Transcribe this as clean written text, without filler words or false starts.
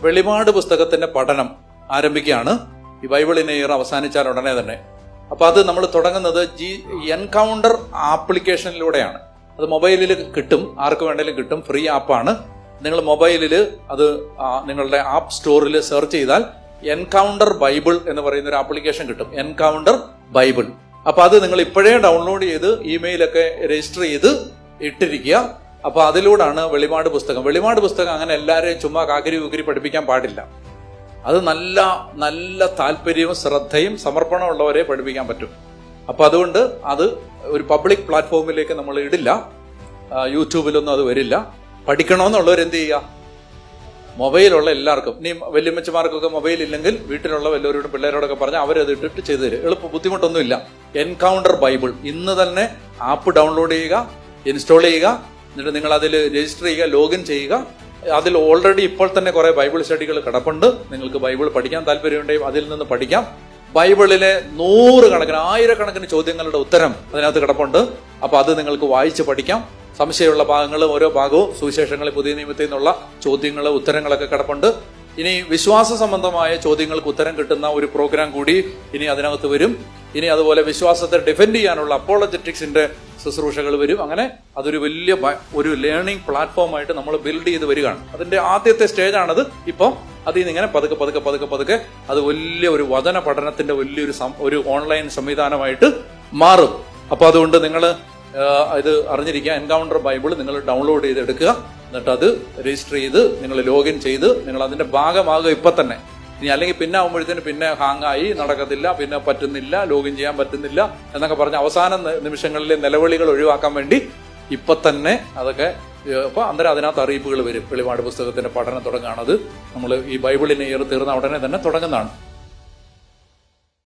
വെളിപാട് പുസ്തകത്തിന്റെ പഠനം ആരംഭിക്കുകയാണ്. ഈ ബൈബിൾ ഇൻ എ ഇയർ അവസാനിച്ചാൽ ഉടനെ തന്നെ. അപ്പൊ അത് നമ്മൾ തുടങ്ങുന്നത് എൻകൗണ്ടർ ആപ്ലിക്കേഷനിലൂടെയാണ്. അത് മൊബൈലിൽ കിട്ടും, ആർക്ക് വേണമെങ്കിലും കിട്ടും, ഫ്രീ ആപ്പാണ്. നിങ്ങൾ മൊബൈലിൽ അത് നിങ്ങളുടെ ആപ്പ് സ്റ്റോറിൽ സെർച്ച് ചെയ്താൽ എൻകൗണ്ടർ ബൈബിൾ എന്ന് പറയുന്ന ഒരു ആപ്ലിക്കേഷൻ കിട്ടും. Encounter Bible. അപ്പൊ അത് നിങ്ങൾ ഇപ്പോഴേ ഡൗൺലോഡ് ചെയ്ത് ഇമെയിലൊക്കെ രജിസ്റ്റർ ചെയ്ത് ഇട്ടിരിക്കുക. അപ്പൊ അതിലൂടെയാണ് വെളിപാട് പുസ്തകം. വെളിപാട് പുസ്തകം അങ്ങനെ എല്ലാവരെയും ചുമ്മാ കാക്കരി ഉക്കരി പഠിപ്പിക്കാൻ പാടില്ല. അത് നല്ല നല്ല താല്പര്യവും ശ്രദ്ധയും സമർപ്പണമുള്ളവരെ പഠിപ്പിക്കാൻ പറ്റും. അപ്പൊ അതുകൊണ്ട് അത് ഒരു പബ്ലിക് പ്ലാറ്റ്ഫോമിലേക്ക് നമ്മൾ ഇടില്ല, യൂട്യൂബിലൊന്നും അത് വരില്ല. പഠിക്കണമെന്നുള്ളവർ എന്ത് ചെയ്യുക, മൊബൈലുള്ള എല്ലാവർക്കും, ഇനി വല്യമ്മച്ചമാർക്കൊക്കെ മൊബൈൽ ഇല്ലെങ്കിൽ വീട്ടിലുള്ള വല്ലവരോടും പിള്ളേരോടൊക്കെ പറഞ്ഞാൽ അവരത് ഇട്ടിട്ട് ചെയ്തു തരും. എളുപ്പം, ബുദ്ധിമുട്ടൊന്നുമില്ല. എൻകൗണ്ടർ ബൈബിൾ ഇന്ന് തന്നെ ആപ്പ് ഡൗൺലോഡ് ചെയ്യുക, ഇൻസ്റ്റാൾ ചെയ്യുക, എന്നിട്ട് നിങ്ങൾ അതിൽ രജിസ്റ്റർ ചെയ്യുക, ലോഗിൻ ചെയ്യുക. അതിൽ ഓൾറെഡി ഇപ്പോൾ തന്നെ കുറെ ബൈബിൾ സ്റ്റഡികൾ കിടപ്പുണ്ട്. നിങ്ങൾക്ക് ബൈബിൾ പഠിക്കാൻ താല്പര്യമുണ്ടെങ്കിൽ അതിൽ നിന്ന് പഠിക്കാം. ബൈബിളിലെ 100 കണക്കിന് 1000 ചോദ്യങ്ങളുടെ ഉത്തരം അതിനകത്ത് കിടപ്പുണ്ട്. അപ്പൊ അത് നിങ്ങൾക്ക് വായിച്ച് പഠിക്കാം. സംശയമുള്ള ഭാഗങ്ങൾ, ഓരോ ഭാഗവും സുവിശേഷങ്ങളിൽ പുതിയ നിയമത്തിൽ നിന്നുള്ള ചോദ്യങ്ങൾ, ഉത്തരങ്ങളൊക്കെ കിടപ്പുണ്ട്. ഇനി വിശ്വാസ സംബന്ധമായ ചോദ്യങ്ങൾക്ക് ഉത്തരം കിട്ടുന്ന ഒരു പ്രോഗ്രാം കൂടി ഇനി അതിനകത്ത് വരും. ഇനി അതുപോലെ വിശ്വാസത്തെ ഡിഫെൻഡ് ചെയ്യാനുള്ള അപ്പോളജറ്റിക്സിന്റെ ശുശ്രൂഷകൾ വരും. അങ്ങനെ അതൊരു വലിയ ഒരു ലേണിംഗ് പ്ലാറ്റ്ഫോമായിട്ട് നമ്മൾ ബിൽഡ് ചെയ്ത് വരികയാണ്. അതിന്റെ ആദ്യത്തെ സ്റ്റേജാണത്. ഇപ്പം അതിൽ നിന്ന് ഇങ്ങനെ പതുക്കെ പതുക്കെ പതുക്കെ പതുക്കെ അത് വലിയ ഒരു വചന പഠനത്തിന്റെ വലിയൊരു ഒരു ഓൺലൈൻ സംവിധാനമായിട്ട് മാറും. അപ്പൊ അതുകൊണ്ട് നിങ്ങൾ ഇത് അറിഞ്ഞിരിക്കുക. എൻകൗണ്ടർ ബൈബിൾ നിങ്ങൾ ഡൗൺലോഡ് ചെയ്തെടുക്കുക. എന്നിട്ട് അത് രജിസ്റ്റർ ചെയ്ത് നിങ്ങൾ ലോഗിൻ ചെയ്ത് നിങ്ങൾ അതിന്റെ ഭാഗമാകുക ഇപ്പൊ തന്നെ. ഇനി അല്ലെങ്കിൽ പിന്നെ ആകുമ്പോഴത്തേന് പിന്നെ ഹാങ്ങായി നടക്കത്തില്ല, പിന്നെ പറ്റുന്നില്ല, ലോഗിൻ ചെയ്യാൻ പറ്റുന്നില്ല എന്നൊക്കെ പറഞ്ഞ് അവസാന നിമിഷങ്ങളിലെ നിലവിളികൾ ഒഴിവാക്കാൻ വേണ്ടി ഇപ്പൊ തന്നെ അതൊക്കെ. അപ്പൊ അന്നേരം അതിനകത്ത് അറിയിപ്പുകൾ വരും. വെളിപാട് പുസ്തകത്തിന്റെ പഠനം തുടങ്ങുകയാണത്. നമ്മൾ ഈ ബൈബിളിന് ഇയർ തീർന്ന ഉടനെ തന്നെ തുടങ്ങുന്നതാണ്.